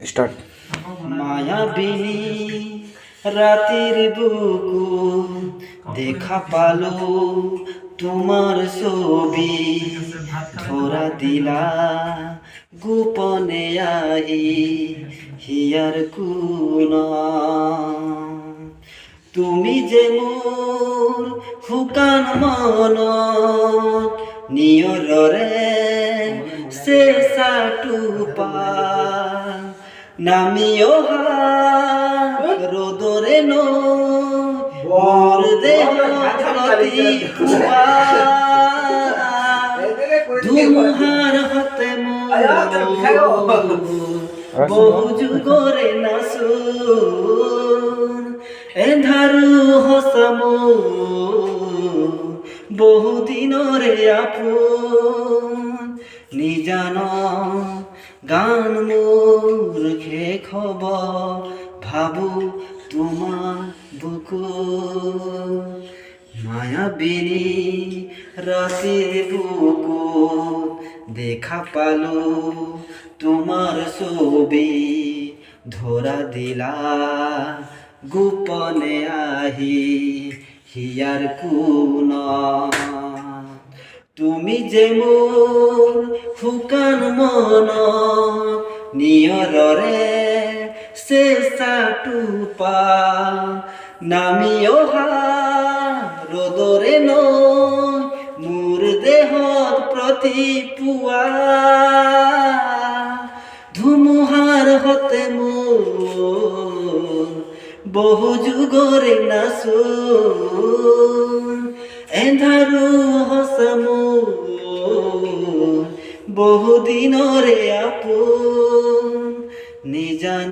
Start. মায়াবিনী রাতের বুকু দেখা পালো তোমার ছবি ধরা দিলা গোপনে আহি হিয়ার কুনা তুমি যে মোর শুকান মন নিয়ৰৰে চেঁচা টোপা নামি অহা ৰ'দৰে মোৰ দেহ প্ৰতি পুৱা ধুমুহাৰ হতে মোৰ বহু যুগৰে নাচোন এন্ধাৰো সঁচা মোৰ বহু দিনৰে আপোন নিজান গান মোৰ শেষ হ'ব ভাবো তোমাৰ বুকু মায়াবিনী রাতের বুকু দেখা পালো তোমার ছবি ধরা দিলা গোপনে আহি হিয়ার কোনা তুমি যে মোর শুকান মন নিয়ৰৰে চেঁচা টোপা নামি অহা ৰ'দৰে মোৰ দেহত প্ৰতি পুৱা ধুমুহাৰ হতে মোৰ বহু যুগৰে নাচোন এন্ধাৰো সঁচা মোৰ বহু দিনৰে আপোন নিজান